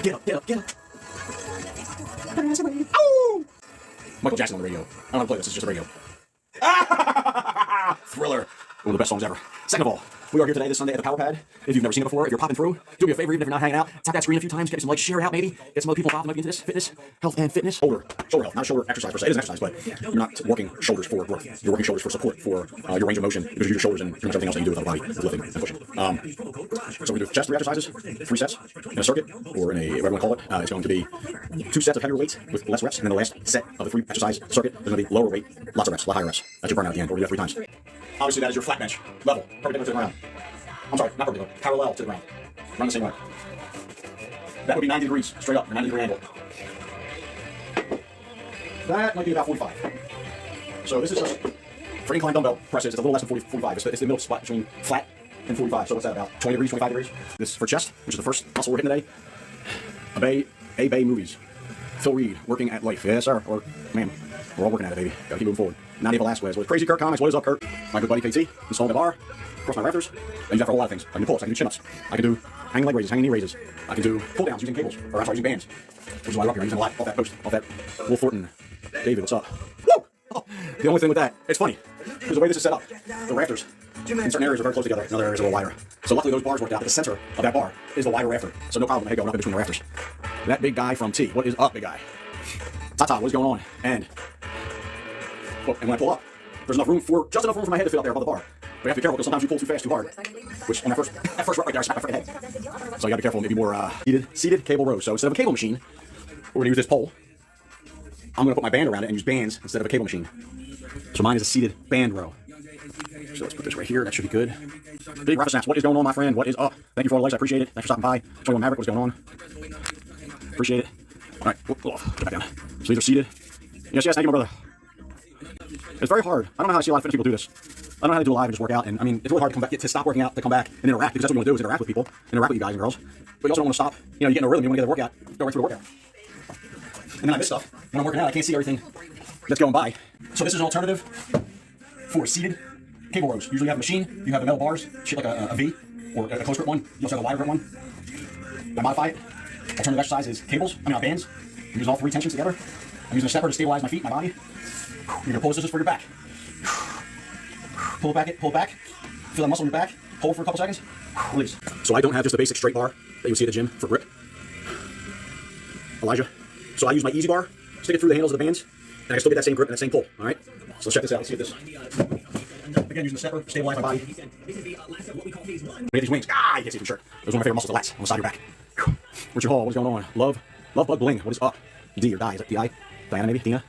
Get up, get up, get up. Oh! Michael Jackson on the radio. I don't know how to play this, it's just a radio. Thriller. One of the best songs ever. Second of all, we are here today this Sunday at the Power Pad. If you've never seen it before, if you're popping through, do me a favor, even if you're not hanging out, tap that screen a few times, get some likes, share it out maybe, get some other people involved that might be into this, fitness, health and fitness. Shoulder health, not shoulder exercise per se. It is an exercise, but you're not working shoulders for growth. You're working shoulders for support, for your range of motion, because you use your shoulders and pretty much everything else that you do with the body is lifting and pushing. So we do chest 3 exercises, 3 sets in a circuit, or in a, whatever you want to call it. It's going to be 2 sets of heavier weights with less reps, and then the last set of the 3 exercise circuit is going to be lower weight, lots of reps, a lot higher reps. That's your burnout at the end, or you do that 3 times. Obviously that is your flat bench level, perpendicular to the ground. I'm sorry, not perpendicular, parallel to the ground. Run the same way. That would be 90 degrees, straight up, 90 degree angle. That might be about 45. So this is just, for incline dumbbell presses, it's a little less than 45. It's the middle spot between flat and 45. So what's that, about 20 degrees, 25 degrees? This is for chest, which is the first muscle we're hitting today. A-Bay Movies. Phil Reed, working at life. Yes, sir. Or, ma'am. We're all working at it, baby. Gotta keep moving forward. Nadia Velasquez with Crazy Kurt Comics. What is up, Kurt? My good buddy KT, installing the bar, across my rafters. I use that for a whole lot of things. I can do pull-ups, I can do chin-ups. I can do hanging leg raises, hanging knee raises. I can do pull-downs using cables, or I'm sorry, using bands. Which is why we're up here. I'm using a lot off that post, off that Wolf Thornton. David, what's up? Woo! Oh, the only thing with that, it's funny, because the way this is set up, the rafters in certain areas are very close together, in other areas are a little wider. So luckily those bars worked out, but the center of that bar is the wider rafter. So no problem with my head going up in between the rafters. That big guy from T, what is up, big guy? Tata, what is going on? And when I pull up, there's enough room for, just enough room for my head to fit up there above the bar. But you have to be careful because sometimes you pull too fast, too hard. Which, on that first rep right there, I smacked my freaking head. So you gotta be careful, maybe more seated cable rows. So instead of a cable machine, we're gonna use this pole. I'm gonna put my band around it and use bands instead of a cable machine. So mine is a seated band row. So let's put this right here, that should be good. Big Rafa Snaps, what is going on, my friend? What is up? Thank you for all the likes, I appreciate it. Thanks for stopping by. 21 Maverick, what's going on? Appreciate it. All right, pull off, put it back down. So these are seated. Yes, thank you, my brother. It's very hard. I don't know how I see a lot of fitness people do this. I don't know how to do it live and just work out. And I mean, it's really hard to come back, to stop working out, to come back and interact, because that's what you want to do is interact with people, interact with you guys and girls. But you also don't want to stop. You know, you get in a rhythm, you want to get a workout, go right through the workout. And then I miss stuff. When I'm working out, I can't see everything that's going by. So this is an alternative for seated cable rows. Usually you have a machine, you have the metal bars, shit like a V, or a close grip one. You also have a wide grip one. I modify it. Alternative exercise is cables, bands. I'm using all 3 tensions together. I'm using a stepper to stabilize my feet, my body. You're gonna pull this just for your back. Pull it back. Feel that muscle in your back. Hold for a couple seconds. Release. So I don't have just a basic straight bar that you would see at the gym for grip. Elijah. So I use my easy bar, stick it through the handles of the bands, and I can still get that same grip and that same pull. All right. So let's check this out. Let's see this. Again, using the stepper to stabilize my body. Get these wings. You can't see for sure. Those are one of my favorite muscles, the lats on the side of your back. Richard Hall, what's going on? Love Bug Bling. What is up? D or Die? Is it D-I? Diana maybe? Dina?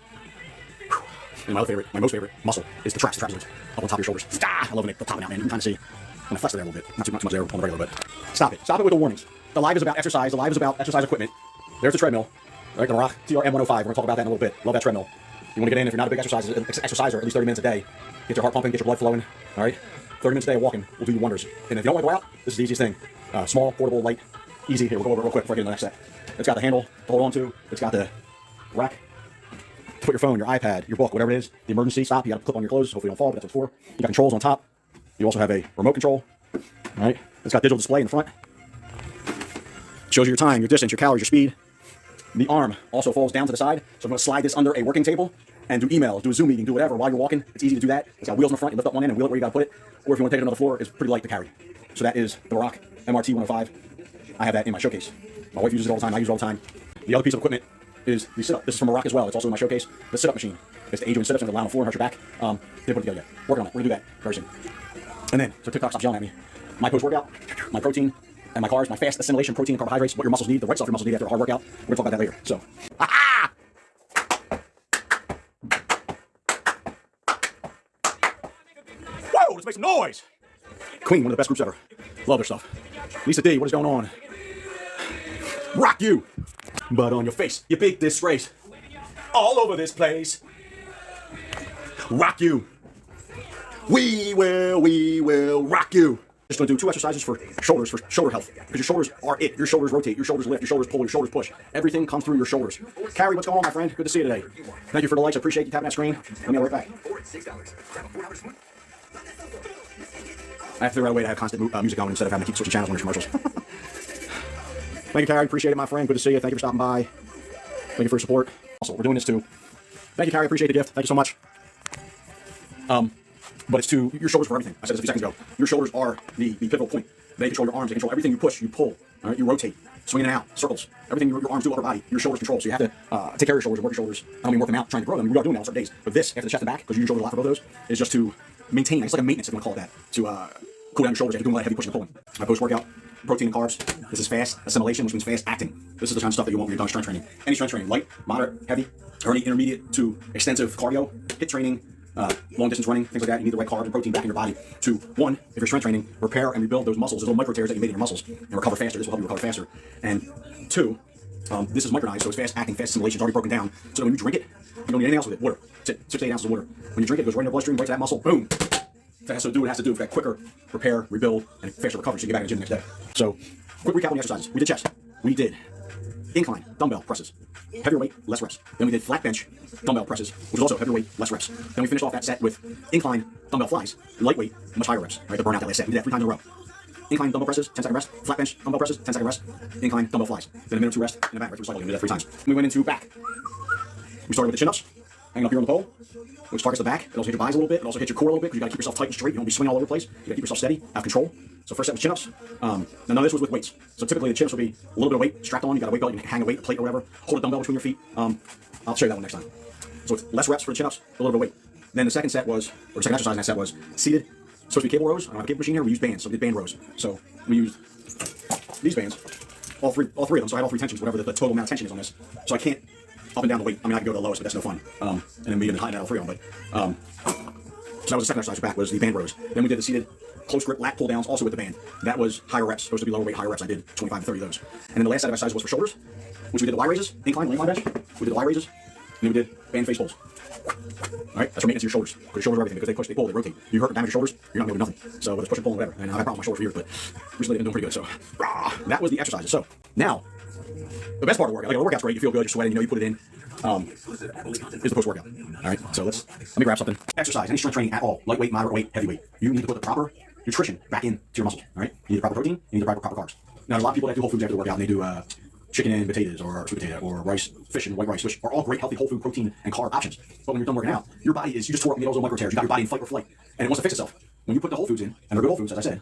And my most favorite muscle is the trapezoid, up on top of your shoulders. I love it. They're popping out, man. You can kind of see. I'm gonna flex it there a little bit. Not too much there on the regular, but stop it. Stop it with the warnings. The live is about exercise. The live is about exercise equipment. There's the treadmill. All right, the Rock TRM 105. We're gonna talk about that in a little bit. Love that treadmill. You want to get in if you're not a big exerciser, at least 30 minutes a day. Get your heart pumping, get your blood flowing. All right, 30 minutes a day of walking will do you wonders. And if you don't want to go out, this is the easiest thing. Small, portable, light, easy. Here, we'll go over it real quick before I get into the next set. It's got the handle to hold on to. It's got the rack to put your phone, your iPad, your book, whatever it is. The emergency stop. You got to clip on your clothes. Hopefully you don't fall, but that's what it's for. You got controls on top. You also have a remote control. All right. It's got digital display in the front. Shows you your time, your distance, your calories, your speed. The arm also falls down to the side. So I'm going to slide this under a working table and do emails, do a Zoom meeting, do whatever while you're walking. It's easy to do that. It's got wheels in the front. You lift up one end and wheel it where you got to put it. Or if you want to take it another floor, it's pretty light to carry. So that is the Rock MRT 105. I have that in my showcase. My wife uses it all the time. I use it all the time. The other piece of equipment is the sit-up. This is from Rock as well. It's also in my showcase. The sit-up machine. It's the age when sit-ups and the lie on the floor and hurt your back. Didn't put it together yet. Working on it. We're going to do that very soon. And then, so TikTok stops yelling at me. My post-workout, my protein, and my carbs, my fast assimilation protein and carbohydrates, what your muscles need, the right stuff your muscles need after a hard workout. We're going to talk about that later. So, aha! Whoa, let's make some noise! Queen, one of the best groups ever. Love their stuff. Lisa D, what is going on? Rock you! But on your face, you big disgrace. All over this place. Rock you. We will rock you. Just gonna do 2 exercises for shoulder health. Because your shoulders are it. Your shoulders rotate, your shoulders lift, your shoulders pull, your shoulders push. Everything comes through your shoulders. Carrie, what's going on, my friend? Good to see you today. Thank you for the likes. I appreciate you tapping that screen. Let me right back. I have to figure out a way to have constant music going instead of having to keep switching channels when there's commercials. Thank you, Carrie. Appreciate it, my friend. Good to see you. Thank you for stopping by. Thank you for your support. Also, we're doing this too. Thank you, Carrie. Appreciate the gift. Thank you so much. But it's to your shoulders for everything. I said this a few seconds ago. Your shoulders are the pivotal point. They control your arms. They control everything you push, you pull. All right, you rotate, swing in and out, circles. Everything your arms do, upper body, your shoulders control. So you have to take care of your shoulders and work your shoulders. I don't mean work them out, trying to grow them. We are doing that on certain days. But this, after the chest and back, because you use your shoulders a lot for both those, is just to maintain. It's like a maintenance, if you want to call it that, to cool down your shoulders after doing a lot of heavy pushing and pulling. My post-workout protein and carbs. This is fast assimilation, which means fast acting. This is the kind of stuff that you want when you're done strength training. Any strength training, light, moderate, heavy, or any intermediate to extensive cardio, HIIT training, long distance running, things like that. You need the right carbs and protein back in your body to, one, if you're strength training, repair and rebuild those muscles, those little micro tears that you made in your muscles, and recover faster. This will help you recover faster. And two, this is micronized, so it's fast acting, fast assimilation. It's already broken down. So that when you drink it, you don't need anything else with it. Water. That's it. 6 to 8 ounces of water. When you drink it, it goes right in your bloodstream, right to that muscle. Boom. It has to do with that quicker repair, rebuild, and faster recovery so you get back in the gym the next day. So, quick recap on the exercises. We did chest. We did incline dumbbell presses, heavier weight, less reps. Then we did flat bench dumbbell presses, which was also heavier weight, less reps. Then we finished off that set with incline dumbbell flies, lightweight, much higher reps, right, to burn out that last set. We did that 3 times in a row. Incline dumbbell presses, 10-second rest. Flat bench dumbbell presses, 10-second rest. Incline dumbbell flies. Then a minute or 2 rest and a back rest. We did that 3 times. We went into back. We started with the chin-ups, hanging up here on the pole, which targets the back. It also hits your thighs a little bit. It also hits your core a little bit because you got to keep yourself tight and straight. You don't be swinging all over the place. You got to keep yourself steady, have control. So first set was chin-ups. Now none of this was with weights. So typically the chin-ups would be a little bit of weight strapped on. You got a weight belt. You can hang a weight, a plate or whatever. Hold a dumbbell between your feet. I'll show you that one next time. So it's less reps for the chin-ups, a little bit of weight. Then the second set was, or the second exercise in that set was seated. Supposed to be cable rows. I don't have a cable machine here. We used bands. So we did band rows. So we used these bands, all three of them. So I had all 3 tensions, whatever the total amount of tension is on this. So I can't up and down the weight. I mean, I can go to the lowest, but that's no fun. And then we even high down all 3 of them. But so that was the second exercise back, was the band rows. Then we did the seated close grip lat pull downs also with the band. That was higher reps, supposed to be lower weight, higher reps. I did 25 to 30 of those. And then the last set of exercises was for shoulders, which we did the Y raises, incline, lean line bench. We did the Y raises, and then we did band face pulls. All right, that's for maintenance of your shoulders. Because your shoulders are everything, because they push, they pull, they rotate. You hurt or damage your shoulders, you're not going to do nothing. So whether it's push and pull, whatever. And I've had a problem with my shoulder for years, but recently I've been doing pretty good. So that was the exercises. So now, the best part of the workout, like the workout's great, you feel good, you're sweating, you know you put it in. Is the post-workout. All right, so let me grab something. Exercise, any strength training at all, lightweight, moderate weight, heavyweight. You need to put the proper nutrition back into your muscles. All right, you need the proper protein, you need the proper carbs. Now, there's a lot of people that do whole foods after the workout, and they do chicken and potatoes, or sweet potato, or rice, fish and white rice, which are all great, healthy, whole food, protein, and carb options. But when you're done working out, your body is, you just tore up those little micro tears. You got your body in fight or flight, and it wants to fix itself. When you put the whole foods in, and they're good whole foods, as I said,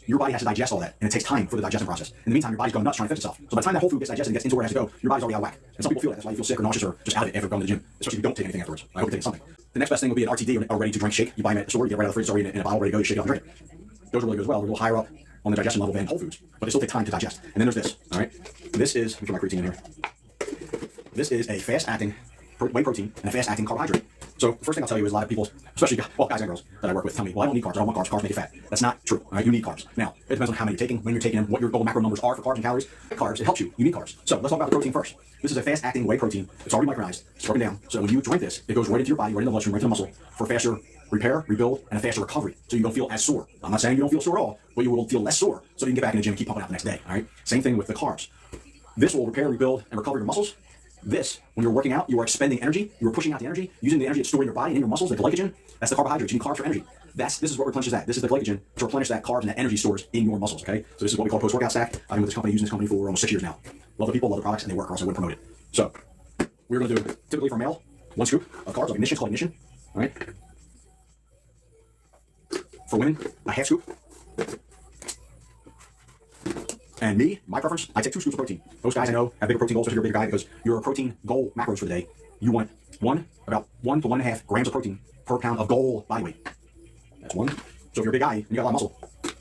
your body has to digest all that, and it takes time for the digestion process. In the meantime, your body's going nuts trying to fix itself. So by the time that whole food gets digested and gets into where it has to go, your body's already out of whack. And some people feel that. That's why you feel sick or nauseous or just out of it after going to the gym, especially if you don't take anything afterwards. I hope you're taking something. The next best thing would be an RTD, or ready to drink shake. You buy them at the store, you get right out of the fridge, it's already in a bottle, ready to go, you shake it up and drink it. Those are really good as well. They're a little higher up on the digestion level than whole foods, but they still take time to digest. And then there's this, all right? This is, let me put my creatine in here. This is a fast-acting whey protein and a fast-acting carbohydrate. So the first thing I'll tell you is a lot of people, especially guys and girls that I work with, tell me, well, I don't need carbs. I don't want carbs. Carbs make you fat. That's not true. All right, you need carbs. Now, it depends on how many you're taking, when you're taking them, what your goal macro numbers are for carbs and calories. Carbs, it helps you. You need carbs. So let's talk about the protein first. This is a fast-acting whey protein. It's already micronized. It's broken down. So when you drink this, it goes right into your body, right in the bloodstream, right to the muscle for faster repair, rebuild, and a faster recovery. So you don't feel as sore. I'm not saying you don't feel sore at all, but you will feel less sore so you can get back in the gym and keep pumping out the next day. All right. Same thing with the carbs. This will repair, rebuild, and recover your muscles. This, when you're working out, you are expending energy, you are pushing out the energy, using the energy that's stored in your body and in your muscles, the glycogen. That's the carbohydrates. You need carbs for energy. This is what replenishes that. This is the glycogen to replenish that carbs and that energy stores in your muscles. Okay, so this is what we call post-workout stack. I've been with this company, using this company for almost 6 years now. Love the people, love the products, and they work, or else I wouldn't promote it. So we're going to do, typically for male, 1 scoop of carbs, like Ignition, it's called Ignition. All right. For women, a half scoop. And me, my preference, I take 2 scoops of protein. Most guys I know have bigger protein goals, especially if you're a bigger guy, because your protein goal macros for the day, you want about 1 to 1.5 grams of protein per pound of goal body weight. That's 1. So if you're a big guy and you got a lot of muscle,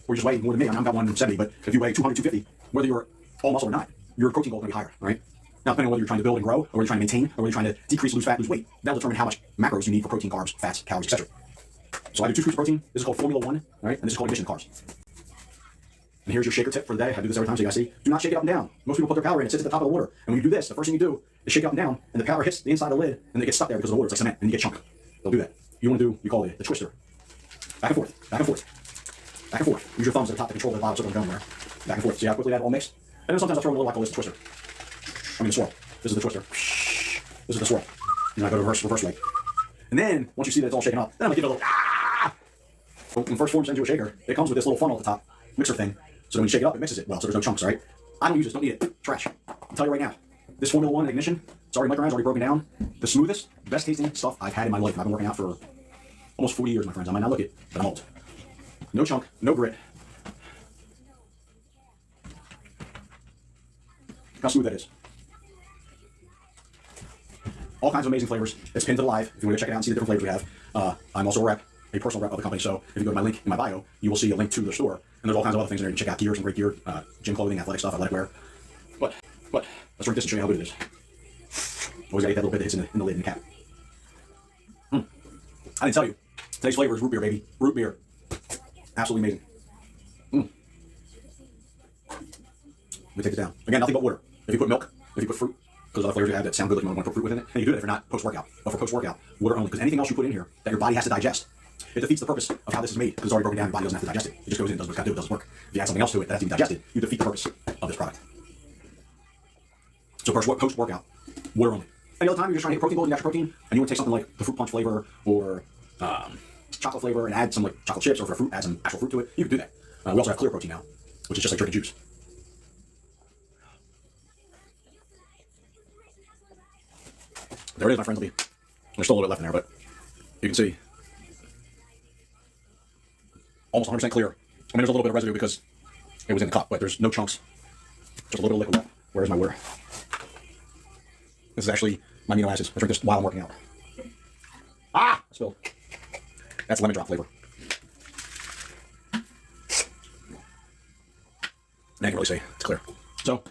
or you just weigh more than me, I'm about 170, but if you weigh 200, 250, whether you're all muscle or not, your protein goal is going to be higher, all right? Now, depending on whether you're trying to build and grow, or whether you're trying to maintain, or whether you're trying to decrease, lose fat, lose weight, that'll determine how much macros you need for protein, carbs, fats, calories, etc. So I do 2 scoops of protein. This is called Formula 1, all right? And this is called Ignition carbs. And here's your shaker tip for the day. I do this every time so you guys see. Do not shake it up and down. Most people put their powder in, it sits at the top of the water. And when you do this, the first thing you do is shake it up and down, and the powder hits the inside of the lid, and it gets stuck there because of the water. It's like cement, and you get chunk. They'll do that. You want to do, you call it the twister. Back and forth, back and forth, back and forth. Use your thumbs at the top to control the bottom so it doesn't go anywhere. Back and forth. See how quickly that all mixed? And then sometimes I'll throw in a little alcohol, this twister. I mean the swirl. This is the twister. This is the swirl. And I go to reverse way. And then, once you see that it's all shaken up, then I'm going to give it a little When first form sends you a shaker, it comes with this little funnel at the top, mixer thing. So when you shake it up, it mixes it well, so there's no chunks, right? I don't use this. Don't need it. Trash. I'll tell you right now. This Formula One ignition, it's already micronized, already broken down. The smoothest, best tasting stuff I've had in my life. And I've been working out for almost 40 years, my friends. I might not look it, but I'm old. No chunk, no grit. Look how smooth that is. All kinds of amazing flavors. It's pinned to the live. If you want to check it out and see the different flavors we have. I'm also a personal rep of the company. So if you go to my link in my bio, you will see a link to the store. And there's all kinds of other things in there. You can check out gear, some great gear, gym clothing, athletic stuff, athletic wear. But let's drink this and show you how good it is. Always gotta get that little bit that hits in the lid and the cap. I didn't tell you. Today's flavor is root beer, baby. Root beer. Absolutely amazing. Let me take it down. Again, nothing but water. If you put milk, if you put fruit, because other flavors you have that sound good, like you want to put fruit within it, and you do that if you're not post-workout. But for post-workout, water only. Because anything else you put in here that your body has to digest, it defeats the purpose of how this is made. Because it's already broken down, your body doesn't have to digest it. It just goes in, does what it's got to do, it doesn't work. If you add something else to it that has to be digested, you defeat the purpose of this product. So post-workout, water only. Any other time you're just trying to hit protein goals, you got your protein, and you want to take something like the fruit punch flavor or chocolate flavor and add some like chocolate chips, or for fruit, add some actual fruit to it, you can do that. We also have clear protein now, which is just like drinking juice. There it is, my friends. There's still a little bit left in there, but you can see almost 100% clear. I mean, there's a little bit of residue because it was in the cup, but there's no chunks. Just a little bit of liquid left. Where's my water? This is actually my amino acids. I drink this while I'm working out. Ah! I spilled. That's lemon drop flavor. And I can really say it's clear. So,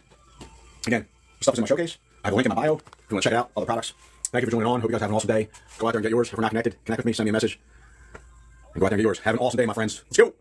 again, the stuff is in my showcase. I have a link in my bio if you want to check it out, other products. Thank you for joining on. Hope you guys have an awesome day. Go out there and get yours. If we're not connected, connect with me, send me a message. And go out there and get yours. Have an awesome day, my friends. Let's go!